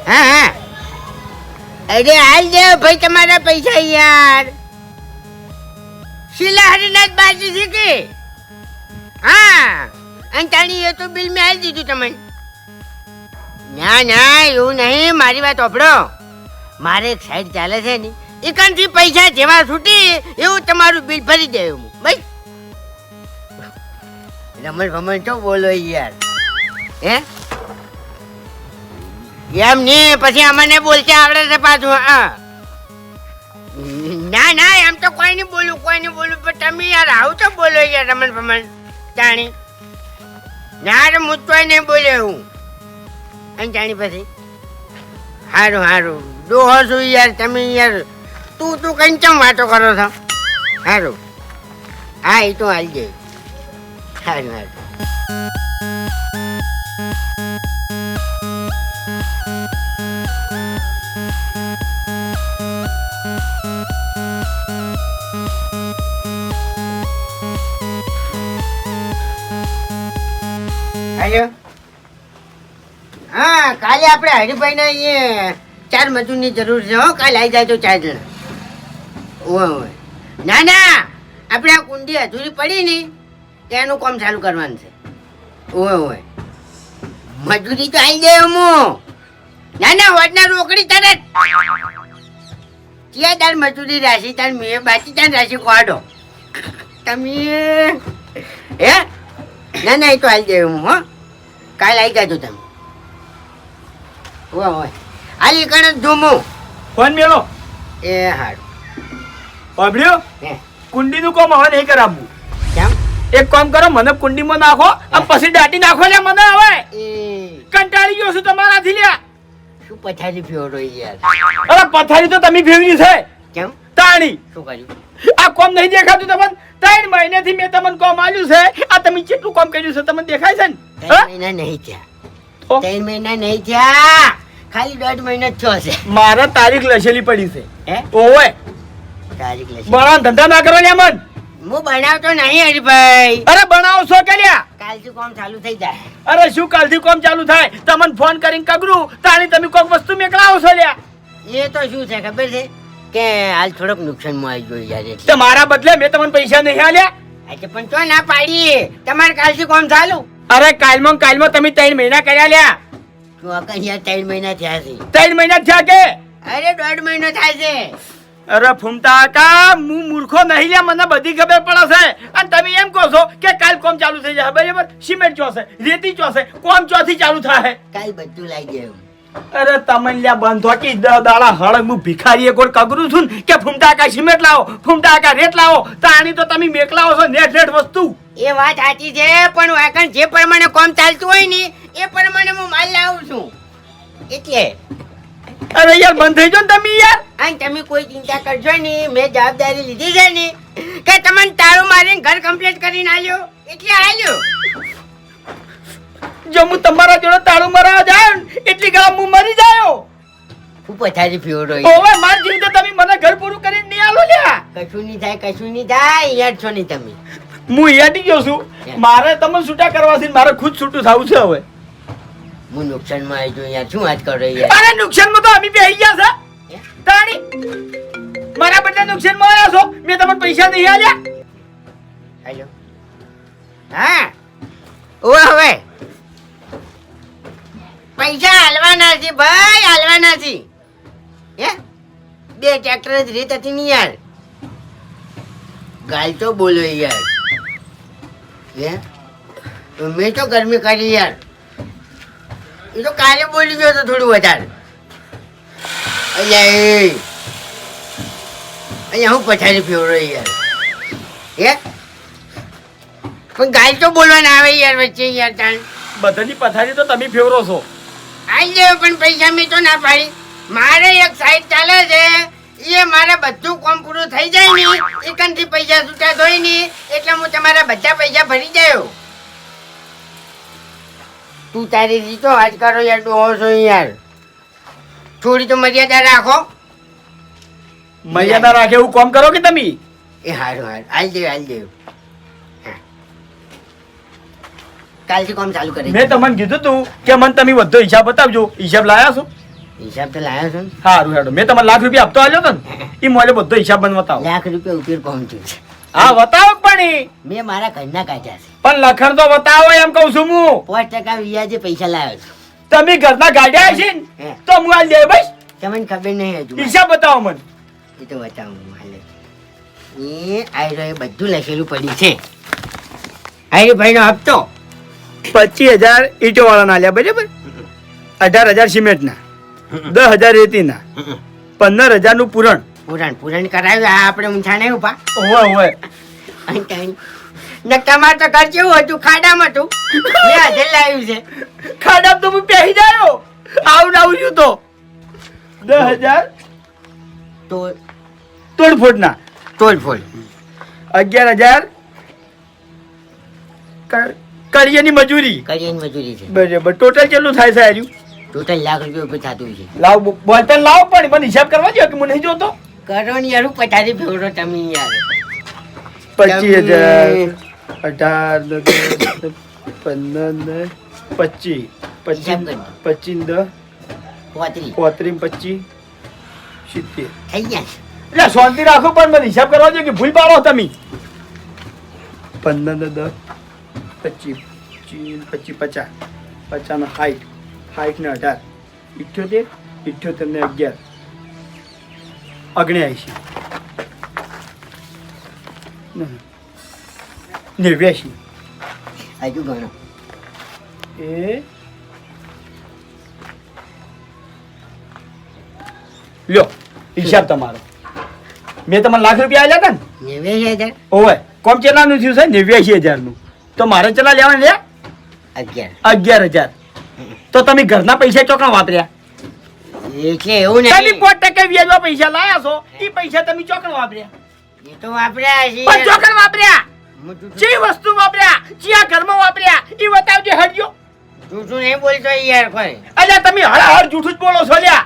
હા હા અરે હાલ દે ભાઈ તમારા પૈસા યાર શીલા હરિનાથ બાજી છે કે હા અને તાણી એ તો બિલ મેં હાલ દીધું તમને ના ના એવું નહીં મારી વાત સાંભળો મારે એક સાઈડ ચાલે છે ને એકાંતથી પૈસા જેવા છૂટી એવું તમારું બિલ ભરી દે હું ભાઈ રમણ ભમણ તો બોલો યાર હે એમ નહીં પછી અમને બોલતે આવડે છે પાછું હા ના ના એમ તો કોઈ નહીં બોલું પણ તમે યાર આવું તો બોલો યાર રમણ ભમણ જાણી ના રે હું તો નહીં બોલે હું અને જાણી પછી સારું સારું ડોહો છું યાર તમે યાર તું કઈ ચમ વાતો કરો છો સારું હા એ તો હાલ જાય સારું સારું હેલો હા કાલે આપણે હરિભાઈ ના અહીંયા 4 મજૂરની જરૂર છે હો કાલે આવી જાય તો 4 જણા ઓય ના ના આપણે આ કુંડી અધૂરી પડી ને એનું કામ ચાલુ કરવાનું છે ઓય મજૂરી તો આવી જાય હું ના ના વડના રોકડી તરત ક્યાં તાર મજૂરી રાશી તાર મેં બાકી તાર રાશી કાઢો તમે હે ના ના એ તો આવી જાય હું હો કાલે આવી જાજો તમે ઓય આલી કણ ધૂમું ફોન મેલો એ હારું પાબડ્યો હે કુંડીનું કામ હવે નહીં કરાવવું કેમ એક કામ કરો મને કુંડીમાં નાખો અને પછી દાટી નાખો લે મને હવે એ કંટાળી ગયો છું તમારાથી લ્યા શું પથારી ફેવરો યાર અરે પથારી તો તમે ફેરવી છે કેમ તાણી શું કર્યું આ કોમ નહીં દેખાતું તમને 3 મહિનાથી મેં તમને કોમ આલ્યું છે આ તમે કેટલું કોમ કર્યું છે તમને દેખાય છે ને 3 મહિના નહીં થયા 3 મહિના નહીં થયા ખાલી 1.5 મહિના જ થયો છે મારા તારીખ લખેલી પડી છે હે ઓવે તારીખ લેશે બણા ધંધા ના કરો ને મન હું બનાવતો નહીં હરીભાઈ અરે બનાવો છો કે લ્યા કાલથી કામ ચાલુ થઈ જાય અરે શું કાલથી કોમ ચાલુ થાય તમને ફોન કરીને કગરું તાણી તમે કોઈક વસ્તુ મેકલાવો છો લ્યા એ તો શું છે ખબર છે કે હાલ થોડોક નુકસાનમાં આવી ગયો યાર એટલે તમારા બદલે મેં તમને પૈસા નહીં આલ્યા આજે પણ તો ના પાડી તમારે કાલથી કામ ચાલુ અરે કાલમાં તમે 3 મહિના કર્યા લ્યા તું આ કઈ યાર 3 મહિના થયા છે 3 મહિના થયા કે અરે 1.5 મહિનો થાય છે અરે ફૂમતા કા હું મૂર્ખો નહીં લ્યા મને બધી ખબર પડે છે અને તમે એમ કહો છો કે કાલ કોમ ચાલુ થઈ જાય બરાબર સિમેન્ટ ચોસે રેતી ચોસે કોમ ચોથી ચાલુ થાય કાલ બધું લાગી ગયું અરે તમને લ્યા બંધોકી દાડા હળ હું ભિખારી એક કગરું છું ને કે ફૂમતા કા સિમેન્ટ લાવો ફૂમતા કા રેત લાવો તાણી તો તમે મેકલાવો છો નેટ વસ્તુ એ વાત સાચી છે પણ વાકણ જે પ્રમાણે કામ ચાલતું હોય ને એ પ્રમાણે હું માલ લાવું છું એટલે અરે યાર બંધ થઈ જો ને તમે યાર અને તમે કોઈ ચિંતા કરજો નહીં મેં જવાબદારી લીધી છે ને કે તમને તાળું મારીને ઘર કમ્પ્લીટ કરીને આલ્યો એટલે આલ્યો જો હું તમારા જોડે તાળું મારવા જાઉં ને એટલી ગળા હું મરી જાયો હું પથારી ફેવરો ઓવે માર જીવ તો તમે મને ઘર પૂરું કરીને નહીં આલો લ્યા કશું નહીં થાય યાર છો નહીં તમે હું યાદી ગયો છું મારે તમને છૂટા કરવા છે મારે ખુદ છૂટું થવું છે હવે હું નુકસાનમાં આવી ગયો યાર શું વાત કરો યાર અરે નુકસાનમાં તો અમે બેહી ગયા છે તાણી મારા બદલે નુકસાનમાં આવ્યા છો મેં તમને પૈસા નહીં આલ્યા હેલો હા ઓ હવે પૈસા હાલવાના છે ભાઈ હાલવાના છે હે 2 ટ્રેક્ટર જ રીત હતી ને યાર ગાલ તો બોલો યાર હે મેં તો ગરમી કરી યાર એ તો કાલે બોલી ગયો તો થોડું વધારે અહીંયા હું પછાડી ફેવરો યાર હે પણ ગાલ તો બોલવાના આવે યાર વચ્ચે યાર તાણ બધાની પથારી તો તમે ફેવરો છો આઈ લેવો પણ પૈસા મેં તો ના પાડી મારે એક સાઈડ ચાલે છે એ મારે બધું કામ પૂરું થઈ જાય ને એકનથી પૈસા છૂટા થાય ને એટલે હું તમારા બધા પૈસા ભરી જાયો તું તારી રીતો આજ કરો યાર ડોહો છો યાર થોડી તો મર્યાદા રાખો મર્યાદા રાખે એવું કામ કરો કે તમે એ હારું હાલ દેવ કાલથી કામ ચાલુ કરે મેં તમને કીધું તું કે મને તમે બધો હિસાબ બતાવજો હિસાબ લાયા છો હિસાબ તો લાવ્યો છો ને? સારું હેડો મેં તમને લાખ રૂપિયા હપ્તો આલ્યો તો ને એ મોલે બધો હિસાબ મને બતાવો. લાખ રૂપિયા ઉપર પહોંચ્યું છે. હા બતાવો પણ ઈ. મેં મારા ઘરના કાઢ્યા છે. પણ લખણ તો બતાવો એમ કહું છું હું. 5% વ્યાજે પૈસા લાવ્યો છું. તમે ઘરના ગાડ્યા છે ને હે. તો હું આલ દે બસ. તમને ખબર નહીં હજુ. હિસાબ બતાવો મને. એ તો બતાવું હાલે. એ આયરો એ બધું લખેલું પડ્યું છે. આયરો ભાઈનો હપ્તો 25,000 ઈંટો વાળા ના લ્યા બરાબર. 18,000 સિમેન્ટ ના, 10,000 રેતી ના, 15,000 નું પૂરણ. પુરાણ કરાવ્યું. આ આપણે ઊંચા નહીં ઉભા. ઓય ને તમારે તો ઘર કેવું હતું? ખાડામાં હતું. મેં હાજર લાવ્યું છે. ખાડા તો હું પહેરી જાયો. આવું આવ્યું તો 10,000 તો તોડફોડ ના, તોડફોડ 11,000 કરિયાની મજૂરી. કરિયાની મજૂરી છે. બરાબર ટોટલ કેટલું થાય છે આજુ? ટોટલ લાખ રૂપિયા ઉપર થતું છે. લાવ બોલતા લાવ પણ મને હિસાબ કરવા દો કે હું નહીં જોતો. કરો ને યાર, પચારી ફેવરો તમે યાર. 25,000 18 15 25 હિસાબ 25 પોત્રી 25 70. થઈ ગયા છે. એટલે શાંતિ રાખો પણ મને હિસાબ કરવા દો કે ભૂલ પાડો તમે. 15 10 25 50 50 ને 60 60 ને 18 78 78 ને 11 79 89 હજુ ગણો. એ લ્યો હિસાબ તમારો. મેં તમને લાખ રૂપિયા આલ્યા હતા ને? 89,000 ઓવે કોમ ચેલાનું થયું છે 89,000 નું. તો મારે ચેલા લેવા લે 11,000. તો તમે ઘરના પૈસા ચોકણ વાપર્યા? એટલે એવું તમે નહીં. 5% વ્યાજમાં પૈસા લાયા છો એ પૈસા તમે ચોકણ વાપર્યા? એ તો વાપર્યા છે. પણ ચોકણ વાપર્યા? હું જૂઠું- જે વસ્તુ વાપર્યા જ્યાં ઘરમાં વાપર્યા એ બતાવજો હટજો. જૂઠું નહીં બોલતો યાર કોઈ. અલ્યા તમે હર જૂઠું જ બોલો છો લ્યા.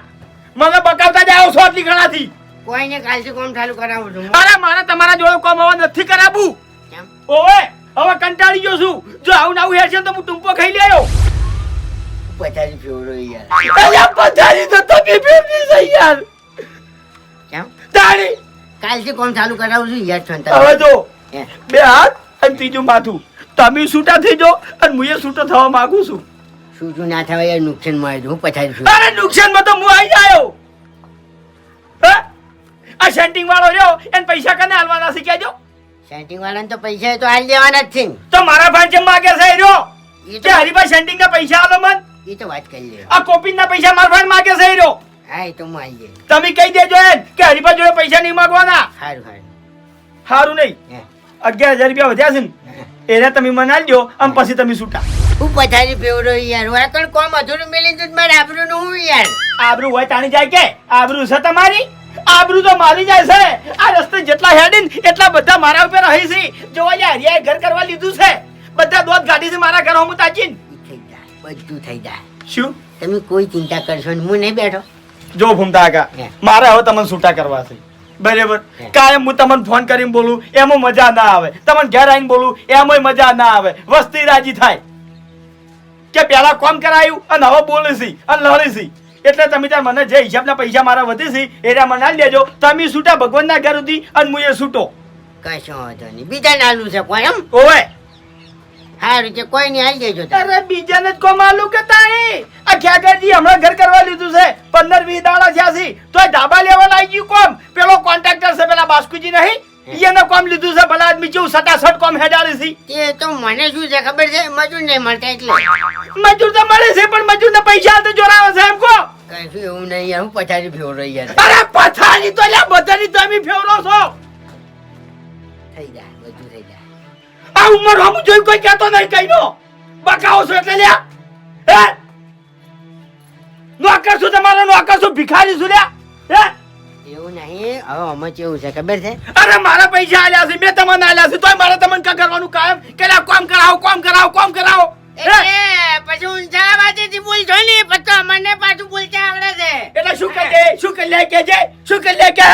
મને બકાવતા જ આવો છો આટલી ઘણાથી. કોઈને કાલથી કોમ ચાલુ કરાવું છું. અરે મારે તમારા જોડે કોમ હવે નથી કરાવવું. કેમ? ઓવે હવે કંટાળી ગયો છું. જો આવું ને આવું હેરશે તો હું ટૂંપો ખાઈ લેયો. પચારી ફેવરો યાર. અલ્યા પધારી તો તમે ફેરવી છે યાર. કેમ? તાળી કાલથી કોમ ચાલુ કરાવું છું યાર. હવે છોંતા. જો હે. બે હાથ અને ત્રીજું માથું. તમે છૂટા થઈ જાઓ અને હું એ છૂટો થવા માંગુ છું. શું ના થવાય યાર, નુકસાન મળે છે. હું પચારી ફેવરો. અરે નુકસાનમાં તો હું આવી જાયો. હે? આ સેન્ટિંગ વાળો રહ્યો એને પૈસા કને હાલવાના છે કહેજો. સેટિંગ વાળાને તો પૈસા તો હાલ દેવાના જ છે ને. તો મારા ભાઈ જેમ માગે છે એ રહ્યો એ કે તો હરીભાઈ સેન્ટિંગ ના પૈસા આલો મન. એ તો વાત કરી લે. આ કોપી ના પૈસા મારા ભાઈ માગે છે એ રહ્યો. હા એ તો હું આવી જાય. તમે કહી દેજો એમ કે હરીભાઈ જોડે પૈસા નહીં માંગવાના. સારું સારું. સારું નહીં. હે. 11,000 રૂપિયા વધ્યા છે ને એને તમે મને આલજો અને પછી તમે છૂટા. હું પચારી ફેવરો યાર. વાકણ કોમ અધૂરું મેલી દૂધ મારે આબરૂ નું હું યાર. આબરૂ હોય તાણી જાય કે આબરૂ છે તમારી? આબરૂ તો મારી જાય છે. આ રસ્તે જેટલા હેડી ને એટલા બધા મારા ઉપર રહી છે. જોવા જાય હરિયાએ ઘર કરવા લીધું છે. બધા દોત ગાડી છે મારા ઘર હું તાચીન. ઈ થઈ જાય. બધું થઈ જાય. શું તમે કોઈ ચિંતા કરશો ને. હું નહીં બેઠો. જો ભૂમતા કાકા હે. મારે હવે તમને છૂટા કરવા છે બરાબર. હે. કાયમ હું તમને ફોન કરીને બોલું એમાં મજા ના આવે. તમને ઘેર આવીને બોલું એમાંય મજા ના આવે. વસ્તી રાજી થાય કે પેલા કોમ કરાયું અને હવે બોલે છે અને લડી છે. એટલે તમે ત્યાં મને જે હિસાબના પૈસા મારા વધે છે એના મને આલી દેજો. તમે છૂટા ભગવાનના ઘર સુધી અને હું એ છૂટો. કશો વાંધો નહીં. બીજા નાલું છે કોઈ એમ. ઓવે સારું છે. કોઈ નહીં આવી દેજો તમે. અરે બીજાને જ કોમ આલું કે તાણી આ ખ્યાગરજી હમણાં ઘર કરવા લીધું છે 15-20 દાડા થયા છે તો ધાબા લેવા લાગી ગયું કોમ. પેલો કોન્ટ્રાક્ટર છે પેલા બાસ્કુજી નહીં એને કોમ લીધું છે. ભલા આદમી કેવું સટાસટ કોમ હેડાડી છે. તે તો મને શું છે ખબર છે? મજૂર નહીં મળતા એટલે. મજૂર તો મળે છે પણ મજૂરના પૈસા તો જોરાવે છે એમ કો. કશું એવું નહીં યાર. હું પચારી ફેવરો યાર. અરે પથારી તો લ્યા બધાની તમે ફેવરો છો. થઈ જાય. બધું થઈ જાય. આ ઉંમર હમ જોઈ કોઈ કહેતો નહીં કઈ નો બકાવો છો એટલે લ્યા. હે નોકર છું તમારો નોકર છું ભિખારી છું લ્યા. હે એવું નહીં. હવે આમાં કેવું છે ખબર છે? અરે મારા પૈસા આલ્યા છે મેં તમને આલ્યા છે તોય મારે તમને કા કરવાનું કાયમ કે લા કામ કરાવો કામ કરાવો કામ કરાવો. હે? એટલે પછી ઊંચા અવાજેથી બોલશો ને પછી મને પાછું બોલતા આવડે છે. એટલે શું કરી દે શું કરી લે કે છે શું કરી લે કે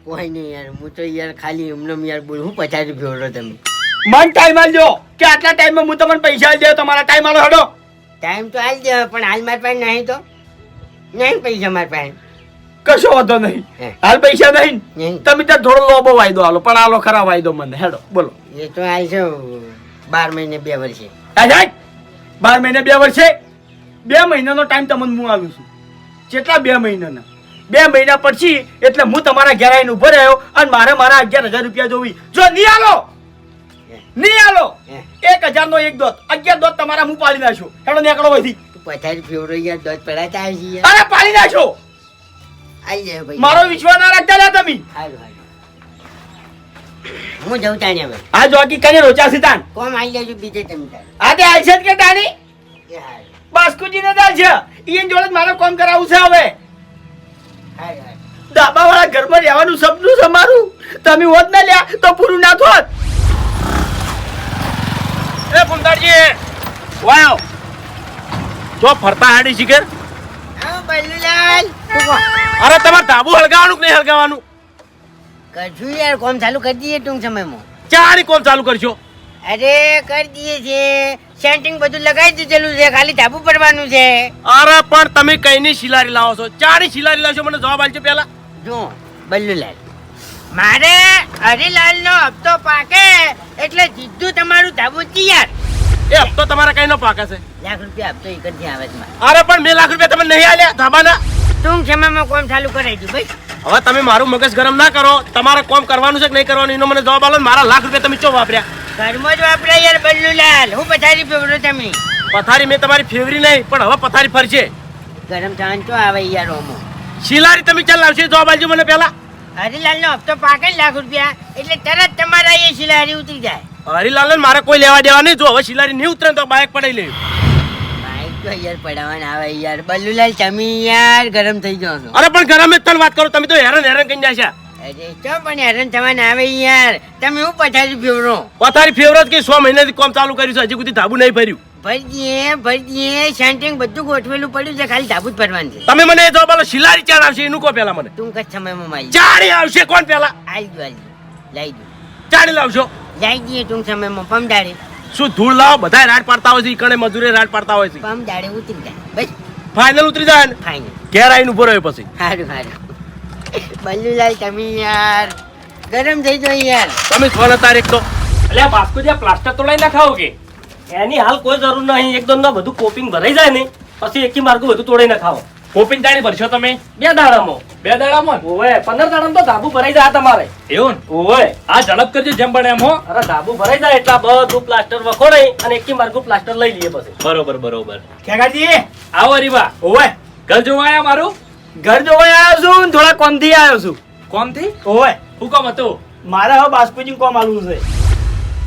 કોઈ નહીં યાર. હું તો યાર ખાલી એમને યાર બોલું. હું પચારી ફેવરો તમે. મન ટાઈમ આલજો કે આટલા ટાઈમમાં હું તમને પૈસા આલી દે તમારા ટાઈમ આલો હડો. ટાઈમ તો હાલ દે પણ હાલ મારી પાસે નહીં તો. નહીં પૈસા મારા પાસે કશો વાંધો નહીં. હે. હાલ પૈસા નહીં ને? નહીં. તમે ત્યાં થોડો લોબો વાયદો હાલો, પણ હાલો ખરા વાયદો મને. હેડો બોલો. એ તો હાલ છે 12 મહિને 2 વર્ષે. આ જાય 12 મહિને 2 વર્ષે 2 મહિનાનો ટાઈમ તમને હું આલું છું. કેટલા 2 મહિનાના? 2 મહિના પછી એટલે હું તમારા ઘેર આવીને ઉભો રહ્યો અને મારે મારા 11,000 રૂપિયા જોવી. જો નહીં આલો નહીં આલો હે. 1,000 નો એક દોત 11 દોત તમારા હું પાડી નાખ્યો. હેડો નીકળો અહીંથી. તું પથારી ફેવરો યાર દોત પડાતા આવી છે યાર. અરે પાડી નાખ્યો. આવી જાય ભાઈ. મારો વિશ્વાસ ના રાખતા લ્યા તમે. હારું હારું. હું જઉં તાને હવે. આ જોકી કરીને રોચા સીતાન કોમ આવી જજો બીજે તમે તારે. આ તે આલશે જ કે તાણી એ હારું. બાસ્કુજીને દાલ છે ઈયન જોડે જ મારે કામ કરાવવું છે હવે. હારું હારું. ડાબાવાળા ઘરમાં રહેવાનું સપનું છે મારું. તમે હોત ના લ્યા તો પૂરું ના થોત. એ ફૂમતાડજી વાયો જો ફરતા હાડી શીખર. આવો બલ્લુલાલ. તું કોણ? અરે તમારે ધાબુ હળગાવાનું કે નહીં હળગાવાનું? કરશું યાર કોમ ચાલુ કરી દઈએ ટૂંક સમયમાં. ચાની કોમ ચાલુ કરશો? અરે કરી દઈએ છે. સેન્ટિંગ બધું લગાવી દીધેલું છે, ખાલી ધાબુ પડવાનું છે. અરે પણ તમે કઈની શિલારી લાવો છો? ચાની શિલારી લાવશો મને જવાબ આલજો પહેલા. જો બલ્લુલાલ, મારે હરિલાલનો હપ્તો પાકે એટલે સીધું તમારું ધાબુ તૈયાર. એ હપ્તો તમારા કઈનો પાકે છે? લાખ રૂપિયા હપ્તો એકથી આવે છે મારે. અરે પણ 2 લાખ રૂપિયા તમે નહીં આલ્યા ધાબાના. ટૂંક સમયમાં કોમ ચાલુ કરાવી દઉં ભાઈ. હવે તમે મારું મગજ ગરમ ના કરો. તમારે કોમ કરવાનું છે કે નહીં કરવાનું એનો મને જવાબ આલો. મારા લાખ રૂપિયા તમે ચો વાપર્યા? ઘરમાં જ વાપરાય યાર બલ્લુલાલ. હું પથારી ફેવરો તમે. પથારી મેં તમારી ફેવરી નહીં પણ હવે પથારી ફરશે. ગરમ થવાનું તો આવે યાર ઓમો. શિલારી તમે ચાલ લાવશો જવાબ આલજો મને પહેલા. હરિલાલનો હપ્તો પાકે ને લાખ રૂપિયા એટલે તરત તમારા એ શિલારી ઉતરી જાય. હરિલાલ મારે કોઈ લેવા દેવા નહીં. જો હવે શિલારી નહીં ઉતરે ને તો બાઇક પડાઈ લે. બાઈક તો યાર પડાવવાના આવે યાર. બલ્લુલાલ તમે યાર ગરમ થઈ જાઓ છો. અરે પણ ગરમ જ તને વાત કરો. તમે તો હેરાન હેરાન કરી નાખ્યા. અરે ચો પણ હેરાન થવાના આવે યાર. તમે હું પથારી ફેવરો. પથારી ફેવરેટ કે 100 મહિનાથી કામ ચાલુ કર્યું છે હજી સુધી ધાબુ નહીં ભર્યું. ભરી દઈએ સેન્ટિંગ બધું ગોઠવેલું પડ્યું છે, ખાલી ધાબુ જ ભરવાનું છે. તમે મને એ જવાબ આલો. શિલારી ચાણ આવશે એનું કહો પહેલા મને. ટૂંક જ સમયમાં મારી ચાણી આવશે કોણ પહેલા? લાઈ દો ચાણી લાવશો? લાઈ દઈએ ટૂંક સમયમાં. પમદાડે શું ધૂળ લાવો? બધા રાડ પાડતા હોય છે. ઈકણે મજૂરે રાડ પાડતા હોય છે. પમદાડે ઉતરી જાય બસ ફાઇનલ ઉતરી જાય ને ફાઈનલ. ઘેર આવીને ઉભો રહ્યો પછી. સારું સારું. બલ્લુલાલ તમે યાર ગરમ થઈ જાઓ યાર. તમે 16 તારીખ તો એટલે બાસ્કુજી પ્લાસ્ટર તોડાઈ નાખાવો કે એની હાલ કોઈ જરૂર નહીં. એકદમ ના બધું કોપિંગ ભરાઈ જાય ને પછી એકી માર્ગું બધું તોડાઈ નાખાવો. કોપિંગ તાણી ભરશો તમે? 2 દાડામાં. 2 દાડામાં? ઓવે 15 દાડામાં તો ધાબુ ભરાઈ જાય તમારે. એવું ને? ઓવે આ ઝડપ કરજો જેમ બને એમ હો. અરે ધાબુ ભરાઈ જાય એટલા બધું પ્લાસ્ટર વખોડાઈ અને એકી માર્ગું પ્લાસ્ટર લઈ લઈએ પછી. બરોબર બરોબર. ખેગાજી આવો રીબા. ઓવે ઘર જોવા આયા મારું? ઘર જોવા આવ્યો છું ને થોડા કોમથી આવ્યો છું. કોમથી? ઓવે હું કોમ હતું? મારે હવે બાસ્કુજી કોમ આલવું છે.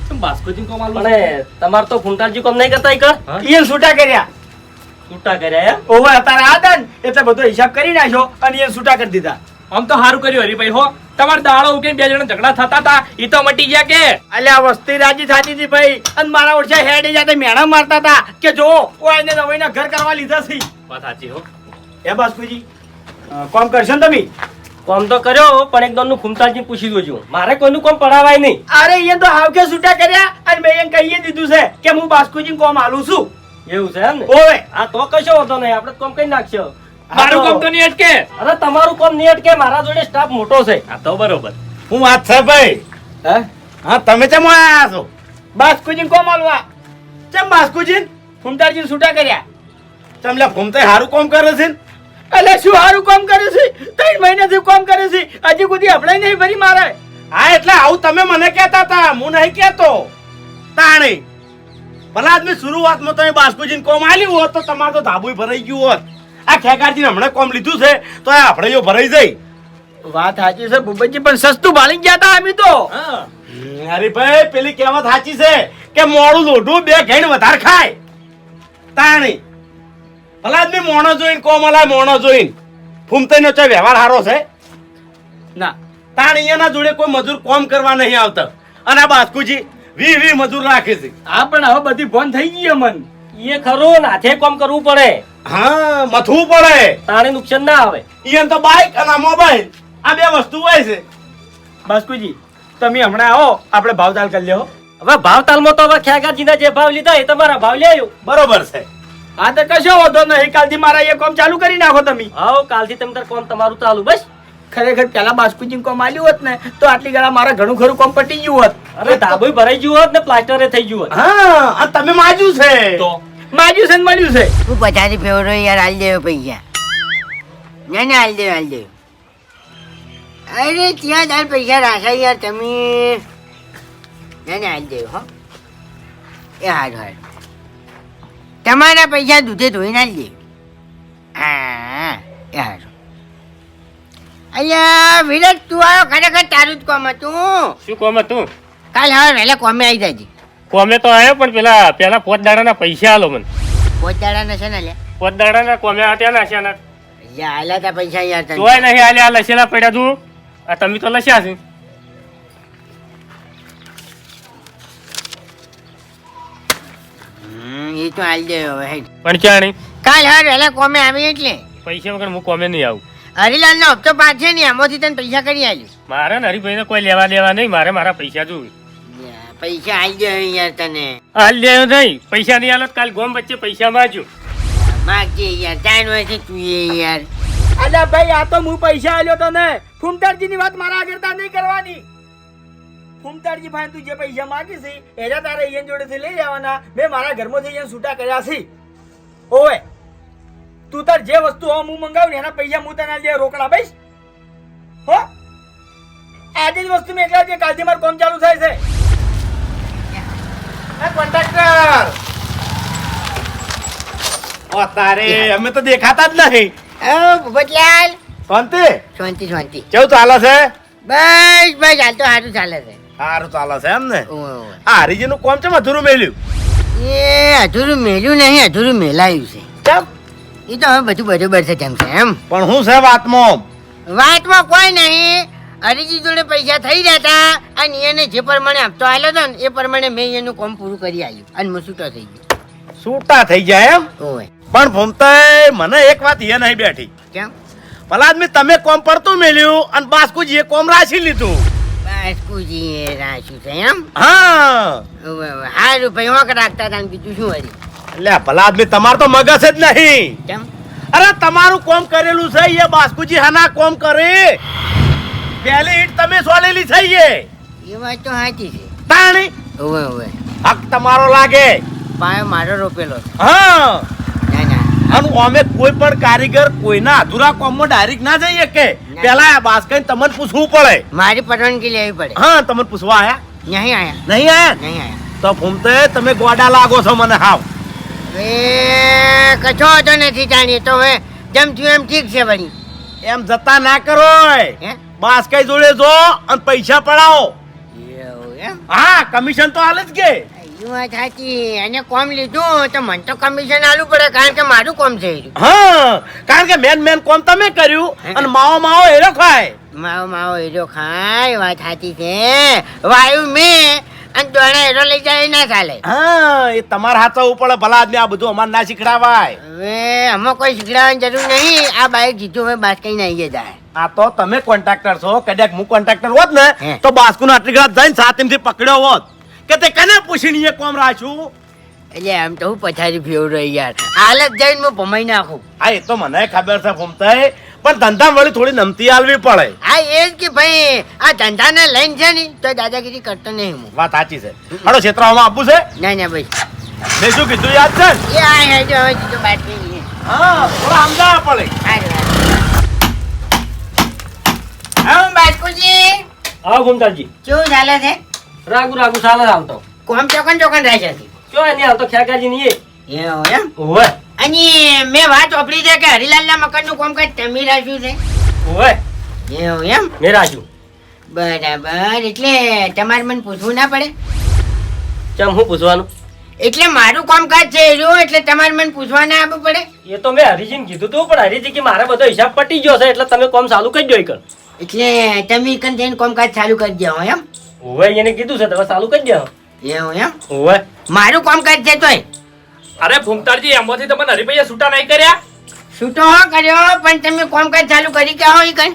તમે બાસ્કોજી કોમ આલો? અને તમારે તો ફૂંટાજી કોમ નહીં કરતા ઈકર? હા? ઈયન છૂટા કર્યા. છૂટા કર્યા એમ? ઓવે અત્યારે હતા ને એટલે બધો હિસાબ કરી નાખ્યો અને ઈયન છૂટા કરી દીધા. આમ તો સારું કર્યું હરીભાઈ હો. તમારે દાડો ઉકેને 2 જણા ઝઘડા થતા હતા ઈ તો મટી ગયા કે? અલ્યા વસ્તી રાજી થાતી હતી ભાઈ અને મારા ઓછા હેડે જાતે મેણા મારતા હતા કે જો ઓયને નવાઈના ઘર કરવા લીધા છે. વાત સાચી હો. એ બાસ્કુજી કોમ કરશો ને તમે? કોમ તો કર્યો પણ એકદમ નું ફૂમતાજી પૂછી દોજો. મારે કોઈનું કોમ પડાવાય નહીં. અરે ઈયન તો હાવકે છૂટા કર્યા અને મેં એને કહી દીધું છે કે હું બાસ્કુજી કોમ આલું છું. એવું છે એમ ને? ઓવે આ તો કશો વાંધો નહીં. આપણે કોમ કઈ નાખશો. મારું કામ તો નહીં અટકે. અરે તમારું કોમ નહીં અટકે. મારા જોડે સ્ટાફ મોટો છે. આ તો બરોબર. હું વાત છે ભાઈ. હે હા તમે કેમ આયા છો? બાસ્કુજી કોમ આલવા. ચમ બાસ્કુજી ફૂમતાજી છૂટા કર્યા. તમને ફોમતે સારું કામ કરે છે ને? એટલે શું સારું કામ કરે છે? 3 મહિનાથી કામ કરે છે હજી સુધી હપડાઈ નહીં ભરી મારે. હા એટલે આવું તમે મને કહેતા હતા હું નહીં કહેતો. તાણી ભલા આદમી શરૂઆતમાં તમે બાસ્કુજીને કોમ આલ્યું હોત તો તમારે તો ધાબુય ભરાઈ ગયું હોત. આ ખેગારજીને હમણાં કોમ લીધું છે તો આ આપણે ભરાઈ જાય. વાત સાચી છે ભૂપતજી પણ સસ્તું ભાળી ગયા હતા અમે તો. હા. અરે ભાઈ પેલી કહેવત સાચી છે કે મોડું લોઢું 2 ઘેણ વધારે ખાય. તાણી ભલા આદમી મોણો જોઈને કોમ અલાય મોણો જોઈને ફૂમતેનો ચો વ્યવહાર સારો છે. ના તાણી એના જોડે કોઈ મજૂર કોમ કરવા નહીં આવતા અને આ બાસ્કુજી 20 મજૂર રાખે છે. આ પણ હવે બધી ફોન થઈ ગઈ અમન. એ ખરું ને હાથે કોમ કરવું પડે. હા મથવું પડે. તાણે નુકસાન ના આવે. ઈયન તો બાઈક અને મોબાઈલ આ 2 વસ્તુ હોય છે. બાસ્કુજી તમે હમણાં આવો આપણે ભાવતાલ કરી લેવો. હવે ભાવ તાલમાં તો હવે ખ્યાગાજીના જે ભાવ લીધા એ તમારા ભાવ લે આવ્યો. બરોબર છે. હા તો કશો વાંધો નહીં, કાલથી મારા એ કામ ચાલુ કરી નાખો તમે. આવો કાલથી તમે તાર કોમ તમારું ચાલુ બસ. ખરેખર પેલા બાસ્કુજી કોમ આલ્યું હોત ને તો આટલી ગાળા મારા ઘણું ખરું કોમ પટી ગયું હોત. અરે ધાબુ ભરાઈ ગયું હોત ને પ્લાસ્ટરે થઈ ગયું હોત. હા અને તમે માજ્યું છે તો માજ્યું છે ને મળ્યું છે. હું પચાસ ફેવરો યાર હાલ દેવો પૈસા. ના ના હાલ દેવો. અરે ત્યાં તાર પૈસા રાખા યાર તમે. ના ના હાલ દેવો હો. એ હારું. તમારા પૈસા દૂધે ધોઈને હાલ દે. હા એ હારું. અલ્યા વિરાટ તું આવ્યો, ખરેખર તારું જ કોમ હતું. શું કોમ હતું? કાલ હવે વહેલા કોમે આવી જજે. કોમે તો આવ્યો પણ પેલા 5 દાડાના પૈસા આલો મને. પોચાડા છે ને લે. 5 દાડાના કોમે હતા ને આશાના. યા હાલા તા પૈસા યાર તને. તોય નહીં આલ્યા, લસેલા પડ્યા તું. આ તમે તો લસ્યા છે. એ તો હાલ દે હવે હેડ. પણ ક્યાં નહીં કાલ હવે વહેલા કોમે આવી એટલે પૈસા વગર હું કોમે નહીં આવું. હરિલાલ નો હપ્તો પાછે ને એમાંથી તને પૈસા કરી આલ્યું. મારે ને હરીભાઈને કોઈ લેવા દેવા નહીં, મારે મારા પૈસા જોવે. પૈસા હાલ દે યાર તને. હાલ દેવું નહીં, પૈસા નહીં હાલત કાલ ગોમ વચ્ચે પૈસા માંગ્યો. માગજે યાર, તાન હોય છે તું એ યાર. અલ્યા ભાઈ આ તો હું પૈસા આલ્યો તને. ફૂમતારજી ની વાત મારા આગળ તાર નહીં કરવાની. ફૂમતારજી ભાઈ તું જે પૈસા માંગી છે એના તારે અહીંયા જોડેથી લઈ જવાના. મેં મારા ઘરમાંથી અહીંયા છૂટા કર્યા છે. ઓવે તું તાર જે વસ્તુ હું મંગાવું ને એના પૈસા હું તને જે રોકડા ભાઈ હો. આજે જ વસ્તુ મેં એકલા છે, કાલથી મારું કામ ચાલુ થાય છે. કોન્ટ્રાક્ટર ઓ તારે અમે તો દેખાતા જ નહીં. ભૂપતલાલ શાંતિ શાંતિ શાંતિ. કેવું ચાલે છે? બસ બસ હાલ તો સારું ચાલે છે. સારું ચાલે છે એમ ને? ઓવે, ઓવે. આ હરીજી નું કોમ છે અધૂરું મેલ્યું. એ અધૂરું મેલ્યું નહીં, અધૂરું મેલાયું છે. કેમ? એ તો હવે બધું બરોબર છે તેમ છે એમ. પણ હું છે વાતમાં વાતમાં કોઈ નહીં. હરીજી જોડે પૈસા થઈ રહ્યા હતા અને એને જે પ્રમાણે હપ્તો આલ્યો હતો ને એ પ્રમાણે મેં એનું કામ પૂરું કરી આવ્યું અને હું છૂટો થઈ ગયો. છૂટા થઈ જાય એમ? ઓય પણ ભૂમતાઈ મને એક વાત એ નહીં બેઠી. કેમ? ભલા આદમી તમે કોમ પડતું મેલ્યું અને બાસ્કુજી એ કોમ રાશી લીધું. બાસ્કુજી એ રાખ્યું છે એમ. હા ઓવે, ઓવે. હારું ભાઈ હોક રાખતા હતા ને બીજું શું હરી. એટલે ભલા આદમી તમાર તો મગજ જ નહીં. કેમ? અરે તમારું કોમ કરેલું છે એ બાસ્કુજી હાના કોમ કરે. પહેલી ઈટ તમે સોલેલી છે એ વાત તો સાચી છે. તાણી ઓવે ઓવે. હક તમારો લાગે. પાયો મારો રોપેલો છે. હા ના ના અને અમે કોઈ પણ કારીગર કોઈના અધૂરા કોમમાં ડાયરેક્ટ ના જઈએ કે પેલા આ બાસ્કઈ તમને પૂછવું પડે. મારી પરવાનગી લેવી પડે. હા તમને પૂછવા આયા નહીં આયા નહીં આયા નહીં આયા. તો ભૂમતે તમે ગોડા લાગો છો મને હાવ. એ કશો હતો નથી જાણી તો હવે જેમ થયું એમ ઠીક છે વળી. એમ જતા ના કરો. હે બાસ્કઈ જોડે જો અને પૈસા પડાવો. એવું એમ. હા કમિશન તો હાલ જ કે. એ વાત સાચી. એને કોમ લીધું તો મને તો કમિશન આલવું પડે કારણ કે મારું કોમ છે એ. હા કારણ કે મેન કોમ તમે કર્યું અને માવો એરો ખાય. માવો માવો એરો ખાય. વાત સાચી છે. વાયુ મેં અને દોણા એરો લઈ જાય એ ના ચાલે. હા એ તમારા હાથમાં પડે ભલા આદમી આ બધું અમારે ના શીખડાવાય. હવે આમાં કોઈ શીખડાવવાની જરૂર નહીં. આ બાઈક જીતું હવે બાસ કઈ નહીં જાય. આ તો તમે કોન્ટ્રાક્ટર છો. કદાચ હું કોન્ટ્રાક્ટર હોત ને હે. તો બાસ્કુ આટલી ઘડા જઈને સાતમથી પકડ્યો હોત કે તે કને પૂછીને એ કોમ રાખ્યું. એટલે આમ તો હું પછાડી ફેવરો યાર. હાલત જઈને હું ભમાઈ નાખું. હા એ તો મને ખબર છે ભૂમતાઈ પણ ધંધા વળી થોડી નમતી આલવી પડે. હા એ જ કે ભાઈ આ ધંધાને લઈને છે ને તો દાદાગીરી કરતો નહીં હું. વાત સાચી છે. હાલો ક્ષેત્રમાં આપવું છે. ના ના ભાઈ મેં શું કીધું યાદ છે ને? એ આ હેજો હવે જીતો બાત નહીં. હા થોડા સમજાવવા પડે. હા બાસ્કુજી આવો ગુમતાજી. કેવું ચાલે છે? રાગુ રાગુ ચાલે આવતો. કોમ ચોકન ચોકન રહે છે. કયો એની આવતો ખેકાજી ની એ. એવું એમ. ઓવે અને મેં વાત વાપરી છે કે હરિલાલના મકાનનું કામકાજ તમે રાખ્યું છે. ઓવે એવું એમ. મેં રાખ્યું. બરાબર. એટલે તમારે મને પૂછવું ના પડે. ચમ હું પૂછવાનું? એટલે મારું કામકાજ છે એનું એટલે તમારે મને પૂછવા ના આવવું પડે. એ તો મેં હરીજીને કીધું તું પણ હરીજી કે મારે બધો હિસાબ પટી ગયો છે એટલે તમે કોમ ચાલુ કરી દો કર. એટલે તમે એકન જઈને કામકાજ ચાલુ કરી દો એમ. ઓવે એને કીધું છે તમે ચાલુ કરી દો. એવું એમ. ઓવે મારું કામકાજ છે તોય અરે ભૂમતારજી એમાંથી તમને હરીભાઈએ છૂટા નહીં કર્યા. છૂટો હો કર્યો પણ તમે કામકાજ ચાલુ કરી ગયા હોય કઈ.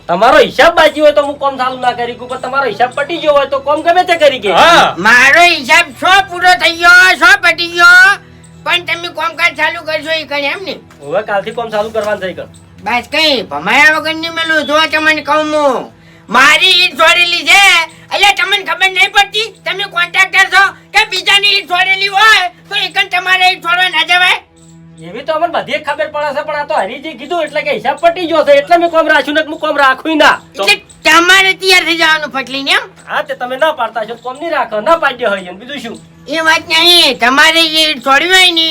તમારો હિસાબ બાજી હોય તો હું કોમ ચાલુ ના કરી કઉં, પણ તમારો હિસાબ પટી ગયો હોય તો કોમ ગમે તે કરી કે. હા મારો હિસાબ 100 પૂરો થઈ ગયો 100 પટી ગયો પણ તમે કામકાજ ચાલુ કરશો એ કઈ એમ ને હવે કાલથી કોમ ચાલુ કરવાનું થઈ ગયું. બસ કઈ ભમાયા વગર નહીં મેલું જો તમને કહું હું મારી ઈટ છોડેલી છે એટલે તમને ખબર નહીં પડતી તમે કોન્ટ્રાક્ટર છો કે બીજાની ઈટ છોડેલી હોય તો એકન તમારે ઈટ છોડવા ના જવાય એવી તો અમને બધી ખબર પડે છે, પણ આ તો હરીજી કીધું એટલે કે હિસાબ પટી ગયો છે, એટલે મેં કોમ રાખ્યું ને હું કોમ રાખું ના. એટલે તમારે તૈયાર થઈ જવાનું ફટલી ને એમ હા તે તમે ના પાડતા છો કોમ નહીં રાખો, ના પાડ્યો હોય એને બીજું શું. એ વાત નહીં તમારે એ ઈટ છોડવી હોય ને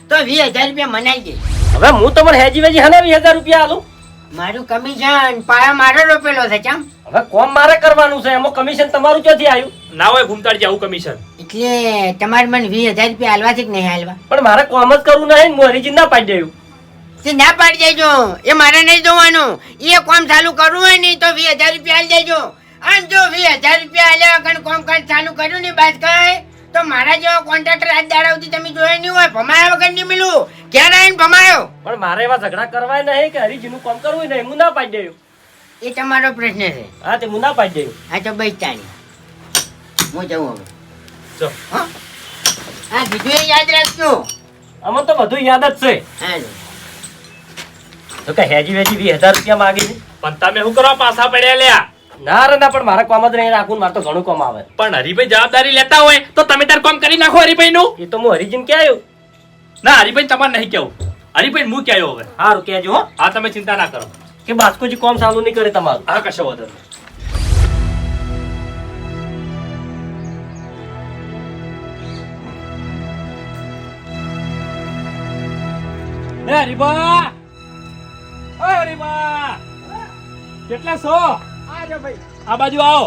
તો 20,000 રૂપિયા મનાઈ દે હવે હું તમારે હેજી વેજી હના 20,000 રૂપિયા આલું. મારું કમિશન પાયા મારો રોપેલો છે ચમ હવે કોમ મારે કરવાનું છે, એમાં કમિશન તમારું ક્યાંથી આવ્યું? ના હોય ઘૂમતાડજી આવું કમિશન. એટલે તમારે મને 20,000 રૂપિયા હાલવા છે કે નહીં હાલવા પણ મારે કોમ જ કરવું નહીં, હું હરીજી ના પાડી દેવું. તે ના પાડી દેજો એ મારે નહીં જોવાનું એ કામ ચાલુ કરવું હોય ને તો 20,000 રૂપિયા હાલ દેજો અને જો 20,000 રૂપિયા હાલ્યા વગર કામકાજ ચાલુ કર્યું ને બાદ કઈ તો મારા જેવા કોન્ટ્રાક્ટર આજ દાડાવથી તમે જોયા નહીં હોય ભમાયા વગર નહીં મિલું ક્યારે આવીને ભમાયો પણ મારે એવા ઝઘડા કરવાય નહીં કે હરીજીનું કામ કરવું નહીં, હું ના પાડી દેવું. એ તમારો પ્રશ્ન છે હા તે હું ના પાડી દેવું. આ તો બચતાની હું જવું હવે ચો. હા હા બીજું એ યાદ રાખજો અમને તો બધું યાદ જ છે. હા તો કે હેજી વેજી 20,000 રૂપિયા માંગી છે. પણ તમે શું કરવા પાછા પડ્યા લ્યા? ના રે ના, પણ મારે કોમ જ નહીં રાખવું, મારે તો ઘણું કોમ આવે. પણ હરિભાઈ જવાબદારી લેતા હોય તો તમે તાર કામ કરી નાખો હરિભાઈ નું. એ તો હું હરીજીને ક્યાં આવ્યું? ના હરિભાઈ તમારે નહીં કેવું, હરિભાઈ હું ક્યાં હવે. સારું કહેજો હો, હા તમે ચિંતા ના કરો. કે બાસ્કોજી કોમ ચાલુ નહીં કરે તમારું. હા કશો વાંધો નહીં. એ હરિભા, ઓય હરિભા, કેટલા છો? આ બાજુ આવો.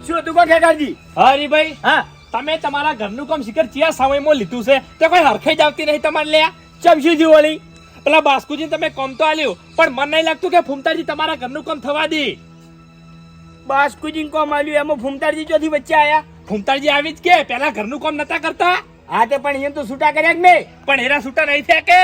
શું હતું કો ખેગારજી? હરિભાઈ હા તમે તમારા ઘરનું કામ શિખર ચિયા સમયમાં લીધું છે તે કોઈ હરખાઈ જ આવતી નહીં તમારે લ્યા. ચમશી જીવોલી પેલા બાસ્કુજી તમે કામ તો આલ્યું પણ મને નહીં લાગતું કે ફૂમતાજી તમારા ઘરનું કામ થવા દે. બાસ્કુજી કોમ આલ્યું એમાં ફૂમતારજી ચોથી વચ્ચે આયા. ફૂમતાજી આવી જ કે પેલા ઘરનું કામ નતા કરતા? હા તે પણ અહીંયા તો છૂટા કર્યા કે નહીં? પણ એના છૂટા નહીં થયા કે?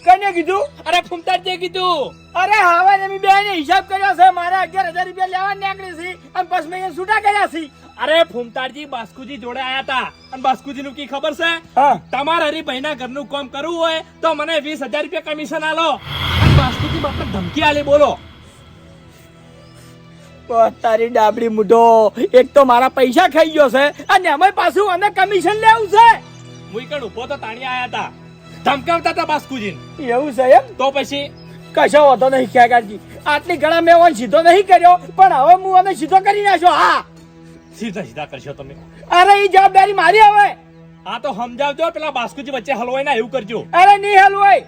કને કીધું? અરે ફૂમતાજીએ કીધું. અરે હવે તમે બેને હિસાબ કર્યો છે મારા 11,000 રૂપિયા લેવા નીકળી છે અને પછી મેં અહીંયા છૂટા કર્યા છે. અરે ફૂમતાજી બાસ્કુજી જોડે આયા હતા અને બાસ્કુજી નું કી ખબર છે? હા તમારા હરિભાઈના ઘરનું કામ કરવું હોય તો મને 20,000 રૂપિયા કમિશન આલો. અને બાસ્કુજી બાપા ધમકી આલી બોલો. તારી ડાબડી મૂઢો, એક તો મારા પૈસા ખાઈ ગયો છે અને અમે પાછું અને કમિશન લેવું છે. મુઈ કણ ઉભો તો તાણી આયા હતા, ધમકાવતા હતા બાસ્કુજી. એવું છે એમ? તો પછી કશો વાંધો નહીં ખેગારજી, આટલી ઘણા મેં ઓન સીધો નહીં કર્યો પણ હવે હું આને સીધો કરી નાખ્યો. હા સીધા સીધા કરશો તમે. અરે એ જવાબદારી મારી હવે. હા તો સમજાવજો, પેલા બાસ્કુજી વચ્ચે હલવાય ના એવું કરજો. અરે નહીં હલવાય,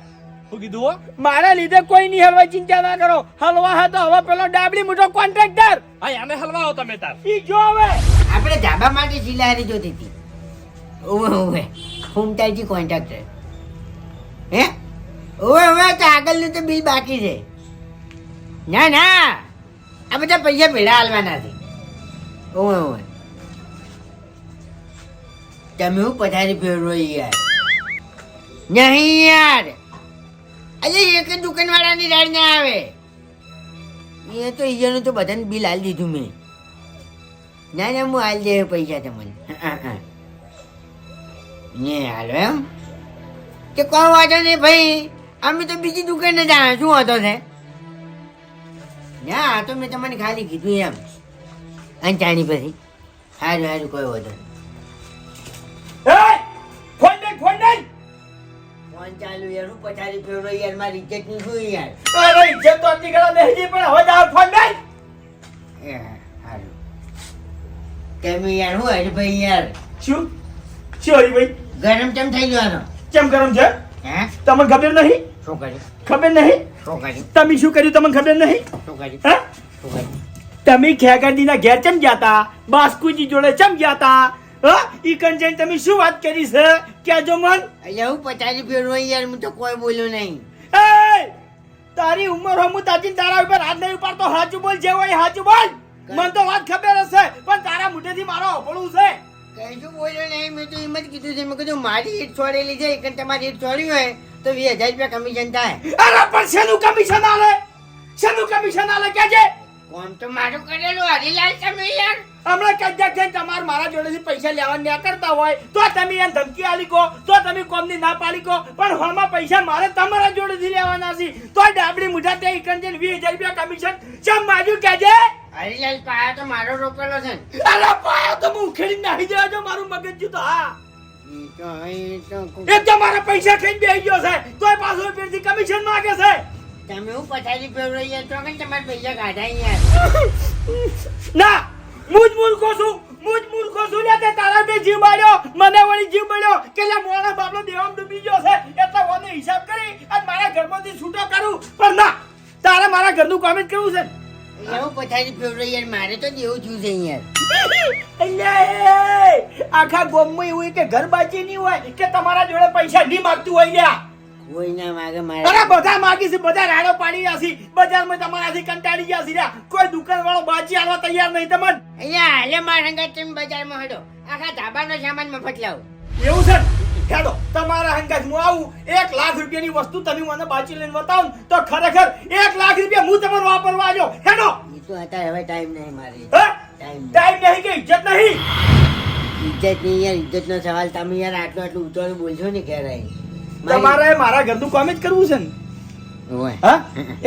શું કીધું હો? મારા લીધે કોઈ નહીં હલવાય, ચિંતા ના કરો. હલવા હતો હવે પેલો ડાબડી મોટો કોન્ટ્રાક્ટર હા યાને હલવાઓ તમે તાર. ઈ જો હવે આપણે ધાબા માટે સિલારી જોતી હતી ઓવે ઓવે ફૂમતાજી કોન્ટ્રાક્ટર હે ઓવે ઓવે તો આગળનું તો બિલ બાકી છે. ના ના આ બધા પૈસા ભેળા હાલવાના છે. ઓવે ઓવે તમે હું પથારી ફેરવો યાર? નહીં યાર, અરે એક જ દુકાન વાળાની રાડ ના આવે. એ તો ઈયાનું તો બધાને બિલ હાલ દીધું મેં. ના ના હું હાલ દે પૈસા તમને. ને હાલો એમ કે કોઈ વાંધો નહીં ભાઈ, અમે તો બીજી દુકાને જાણે શું હતો છે. ના તો મેં તમને ખાલી કીધું એમ અંચાણી પછી. સારું સારું કોઈ વાંધો નહીં. ફોન દે ફોન દે. ફોન ચાલુ યાર, હું પછાડી ફેરવો યાર, મારી ઇજ્જત ની શું યાર. અરે ઇજ્જત તો આટલી ઘણા બેહી પણ હવે જાવ ફોન દે. એ સારું તમે યાર હું હરી ભાઈ યાર શું શું હરી ભાઈ? ગરમ ચમ થઈ જવાનો? કેમ ગરમ છે? હે તમને ખબર નહીં? શું કર્યું? ખબર નહીં? શું કર્યું? તમે શું કર્યું તમને ખબર નહીં? શું કર્યું? હા શું કર્યું? તમે ખેગારજીના ઘેર ચમ ગયા તા? બાસ્કુજી જોડે ચમ ગયા તા? હા ઈ કન જઈને તમે શું વાત કરી છે કહેજો મન. અહીંયા હું પચારી ફેરવો યાર, હું તો કોઈ બોલ્યો નહીં. એ તારી ઉંમર હમું તાજી તારા ઉપર હાથ નહીં ઉપાડતો. હાચું બોલ, જે હોય હાચું બોલ. મને તો વાત ખબર હશે પણ તારા મોઢેથી મારો અપડું છે. કશું બોલ્યો નહીં, મેં તો એમ જ કીધું છે. મેં કીધું મારી ઈટ છોડેલી છે, એક તમારી ઈટ છોડી હોય તો 20,000 રૂપિયા કમિશન થાય. અરે પણ શેનું કમિશન આલે? શેનું કમિશન આલે કેજે? કોમ તો મારું કરેલું હરીલાલ તમે યાર. હમણાં કદાચ જઈને તમારે મારા જોડેથી પૈસા લેવા ના કરતા હોય તો તમે એને ધમકી આલી કહો, તો તમે કોમની ના પાડી કહો, પણ હાલમાં પૈસા મારે તમારા જોડેથી લેવાના છે તો ડાબડી મુઠા તે 20,000 રૂપિયા કમિશન ચમ માજુ કહેજે. હરીલાલ પાયો તો મારો રોકેલો છે ને. અરે પાયો તો હું ઉખેડી નાખી દેવા જો મારું મગજ જ્યું તો. હા ઈ તો હવે તો એક તો મારા પૈસા ખાઈ બેસી ગયો છે તોય પાછો ફેરથી કમિશન માંગે છે. તમે હું પથારી ફેરવો યાર તો કે તમારા પૈસા કાઢા યાર. ના મુજ મૂર્ખો છું લે તે તારા બે જીવ માર્યો મને વળી જીવ મળ્યો કે લે મોણા બાપનો દેવામ ડૂબી ગયો છે એટલે ઓને હિસાબ કરી અને મારા ઘરમાંથી છૂટો કરું, પણ ના તારે મારા ઘરનું કામ જ કરવું છે. એવું પથારી ફેરવો યાર મારે તો દેવું છું છે યાર. અલ્યા આખા ગામમાં એવું કે ઘર બાજી નહીં હોય કે તમારા જોડે પૈસા નહીં માંગતું હોય લ્યા. કોઈ ના માગે અરે મારે. બધા માગી છે, બધા રાડો પાડી રહ્યા છે, બજારમાં તમારાથી કંટાળી ગયા છે લ્યા. કોઈ દુકાન વાળો બાજી આલવા તૈયાર નહીં તમને. અહીંયા હાલે મારા હંગાત તમે બજારમાં હડો આખા ધાબાનો સામાન મફત લાવો. એવું છે ને? હેડો તમારા હંગાત હું આવું 1 લાખ રૂપિયાની વસ્તુ તમે મને બાજી લઈને બતાવો ને તો ખરેખર 1 લાખ રૂપિયા હું તમને વાપરવા આવ્યો. હેડો. એ તો અત્યારે હવે ટાઈમ નહીં મારી. હે? ટાઈમ ટાઈમ નહીં કે ઇજ્જત નહીં? ઇજ્જત નહીં યાર, ઇજ્જતનો સવાલ તમે યાર આટલું ઉતારું બોલશો ને ઘેર આવીને. તમારે મારા ઘરનું કામ જ કરવું છે ને? ઓય. હા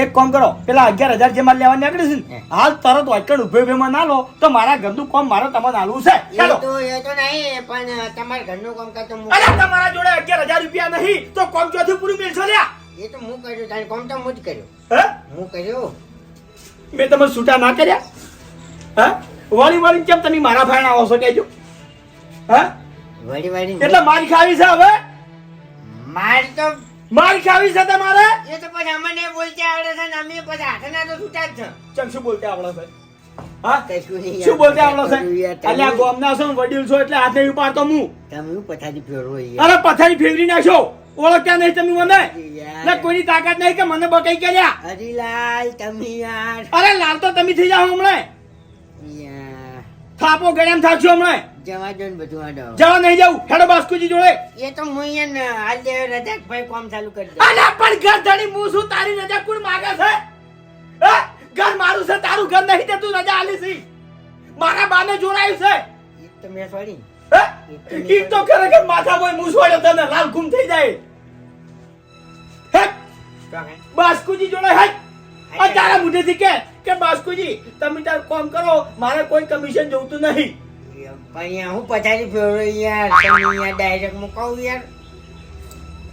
એક કામ કરો, પેલા 11,000 જે મારે લેવા નીકળે છે ને હાલ તરત વાટકણ ઉભે ના લો તો મારા ઘરનું કામ મારે તમને આલવું છે. હેડો. એ તો નહીં પણ તમારા ઘરનું કામ કરતો હું અરે તમારા જોડે 11,000 રૂપિયા નહીં તો કામ ચોથી પૂરું મેળશો લ્યા. એ તો હું કર્યું તારે કામ તો હું જ કર્યું. હે? હું કર્યું. મેં તમે છૂટા ના કર્યા? હા વાળી કેમ તમે મારા ભાઈ આવો છો કહેજો? હા વળી વળી એટલે માર ખાવી છે હવે? માર તો માર ખાવી છે તમારે? એ તો પછી અમને બોલતે આવડે છે ને અમે પછી હાથના તો છૂટા જ છે. ચમ શું બોલતે આવડે છે? હા કશું નહીં શું બોલતે આવડે યાર, છે? અલ્યા ગામના છો ને વડીલ છો એટલે હાથ નહીં ઉપાડતો હું. તમે હું પથારી ફેરવો યાર. અરે પથારી ફેરવી નાખો, ઓળખ્યા નહીં તમે મને? યાર. ને કોઈની તાકાત નહીં કે મને બકાઈ કર્યા. હરીલાલ તમે યાર અરે લાલ તો તમે થઈ જાઓ હમણાં. યાર થાપો ગળ્યામ થાકશો હમણાં. જવા દો ને બધું આડો. જવા નહીં જાઉં. હેડો બાસ્કુજી જોડે. એ તો હું અહીંયા હાલ દે રજાક ભાઈ કામ ચાલુ કરી દે. અલ્યા પણ ઘર ધણી હું શું તારી રજા કોણ માંગે છે? હે? ઘર મારું છે, તારું ઘર નહીં તે તું રજા આલી છે. મારા બાને જોડાયું છે. એક તો મેં છોડી. હે? ઈ તો ખરેખર માથા બોય મૂસવાડ્યો તને લાલ ગુમ થઈ જાય. હે? બાસ્કુજી જોડે હે? આ તારા મુઢેથી કે બાસ્કુજી તમે તાર કામ કરો, મારે કોઈ કમિશન જોઈતું નહીં. પણ અહીંયા હું પથારી ફેરવો યાર. તમે યાર ડાયરેક્ટ હું કહું યાર.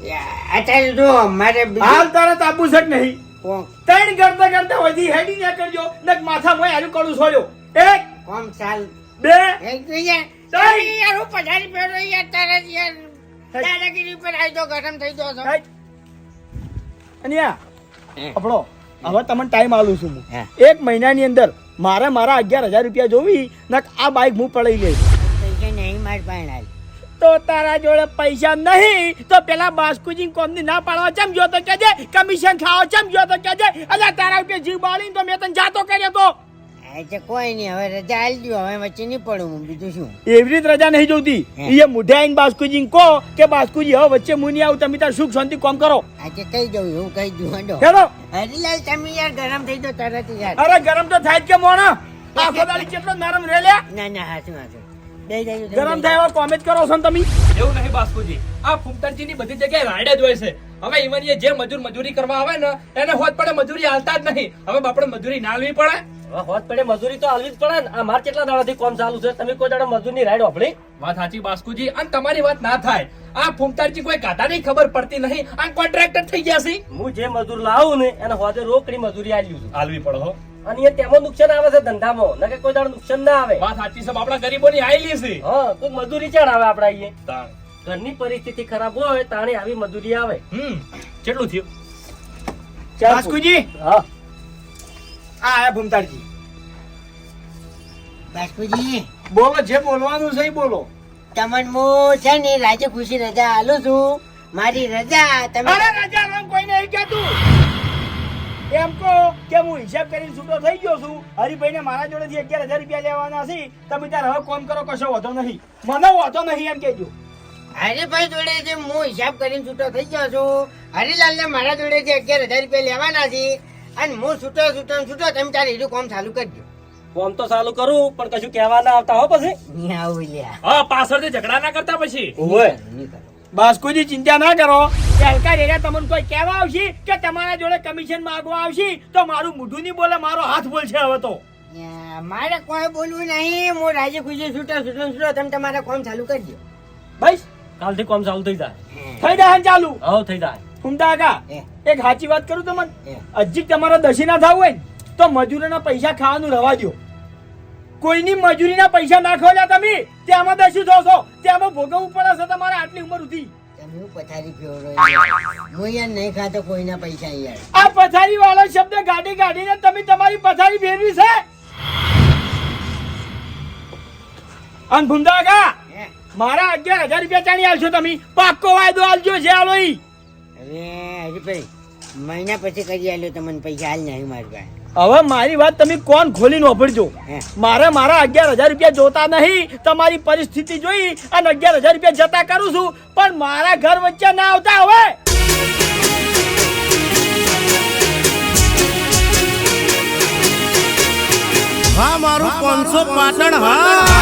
યાર, અત્યારે જો મારે હાલ તારે તાપુ છે જ નહીં. કોમ ત્રણ કરતા વધી હેડી ના કરજો નક માથા મોય હારું કરું છોડ્યો. એક કોમ ચાલ. બે એક તો યાર ત્રણ. યાર હું પથારી ફેરવો યાર તારે યાર દાદાગીરી પર આવી તો ગરમ થઈ ગયો છો. રાઈટ. અને આ હે. આપણો હવે તમને ટાઈમ આલું છું હું. હે. 1 મહિનાની અંદર મારા 11,000 રૂપિયા જોવી નક આ બાઈક હું પડાઈ લઈશ. પૈસા નહીં માર પાસે હાલ. તો તારા જોડે પૈસા નહીં તો પેલા બાસ્કુજી કોમની ના પાડવા ચમ ગયો તો કહેજે, કમિશન ખાવા ચમ ગયો તો કહેજે. અલ્યા તારા રૂપિયા જીવ બાળીને તો મેં તને જાતો કર્યો તો. એટલે કોઈ નહીં હવે રજા આલી દો. હવે વચ્ચે નહીં પડું હું બીજું શું. એવી રીત રજા નહીં જોતી. હે. એ મુઢે આવીને બાસ્કુજી કહો કે બાસ્કુજી હવે વચ્ચે મુની આવું, તમે તાર સુખ શાંતિ કામ કરો. આજે કહી દઉં એવું કહી દઉં હંડો. હેડો. હરીલાલ તમે યાર ગરમ થઈ દો તરત યાર. અરે ગરમ તો થાય જ કે મોણા. આખો દાડી કેટલો નરમ રે લ્યા. ના ના હાચું હાચું. બે જાય ગરમ થાય એવા કોમેન્ટ કરો છો ને તમે. એવું નહીં બાસ્કુજી, આ ફૂમતાજી ની બધી જગ્યાએ રાયડા જ હોય છે. હવે ઈવન એ જે મજૂરી કરવા આવે ને એને હોત પડે મજૂરી હાલતા જ નહીં. હવે આપણે મજૂરી ના લેવી પડે. હવે હોત પડે મજૂરી તો હાલવી જ પડે ને. આ માર કેટલા દાડાથી કામ ચાલુ છે, તમે કોઈ દાડો મજૂરની રાઈડ વાપરી? વાત સાચી બાસ્કુજી, અને તમારી વાત ના થાય. આ ફૂમતાજી કોઈ કાઢાની ખબર પડતી નહીં. આ કોન્ટ્રાક્ટર થઈ ગયા છે. હું જે મજૂર લાવું ને એને હોદે રોકડી મજૂરી આલ્યું છું. હાલવી પડે હો. અને એ તેમાં નુકસાન આવે છે ધંધામાં, નકે કોઈ દાડો નુકસાન ના આવે. વાત સાચી છે, આપણા ગરીબોની આયેલી છે. હા કોઈ મજૂરી ચાણ આવે આપડા અહીંયા. તાણ. ઘરની પરિસ્થિતિ ખરાબ હોય તાણે આવી મજૂરી આવે. કેટલું થયું? બાસ્કુજી હા આ આયા ભૂમતાડજી. બાસ્કુજી બોલો જે બોલવાનું છે એ બોલો. તમને હું છે ને રાજે ખુશી રજા આલું છું. મારી રજા તમે અરે રજા લો કોઈ નહીં કહેતું. એમ કહો કે હું હિસાબ કરીને છૂટો થઈ ગયો છું. હરિભાઈને મારા જોડેથી 11,000 રૂપિયા લેવાના છે. તમે તાર હવે કોમ કરો, કશો વાંધો નહીં. મને વાંધો નહીં એમ કહેજો. હરીભાઈ જોડે જે હું હિસાબ કરીને છૂટો થઈ ગયો છું. હરીલાલ ને મારા જોડે જે 11,000 રૂપિયા લેવાના છે અને હું છૂટો તમે તારે એનું કામ ચાલુ કરજો. કોમ તો ચાલુ કરું પણ કશું કહેવા ના આવતા હો પછી નહીં આવું લ્યા હા પાછળથી ઝઘડા ના કરતા પછી ઓવે નહીં કરો. બાસ્કુજી ચિંતા ના કરો કે હલકા રેડા તમને કોઈ કહેવા આવશે કે તમારા જોડે કમિશન માંગવા આવશે તો મારું મોઢું નહીં બોલે, મારો હાથ બોલશે હવે તો. યા, મારે કોઈ બોલવું નહીં. હું રાજી ખુશી છૂટો તમે તમારા કામ ચાલુ કરજો. ભાઈ કાલથી કોમ ચાલુ થઈ જાય. થઈ જાય ચાલુ. હવ થઈ જાય. ફૂમતા કાકા એ, એક સાચી વાત કરું તમને, એ. હજી તમારા દશી ના થવું હોય ને તો મજૂરોના પૈસા ખાવાનું રવા દો. કોઈની મજૂરીના પૈસા નાખો લ્યા તમે, ત્યાંમાં દશી થશો, ત્યાંમાં ભોગવવું પડે છે તમારે આટલી ઉંમર સુધી. તમે હું પથારી ફેરવો યાર. હું યાર નહીં ખાતો કોઈના પૈસા યાર. આ પથારી વાળો શબ્દ ગાડી ગાડીને તમે તમારી પથારી ફેરવી છે. અને ભૂમતા કાકા હે? મારા 11,000 રૂપિયા ચાણી આલશો તમે, પાક્કો વાયદો આલજો છે આલો ઈ. અરે હરીભાઈ, મહિના પછી કરી આલ્યો તમને પૈસા હાલ નહીં મારી પાસે. હવે મારી વાત તમે કોણ ખોલીને વાપરજો. હે? મારે મારા 11,000 રૂપિયા જોતા નહીં, તમારી પરિસ્થિતિ જોઈ અને 11,000 રૂપિયા જતા કરું છું, પણ મારા ઘર વચ્ચે ના આવતા હવે. હા મારું 500 પાટણ હા.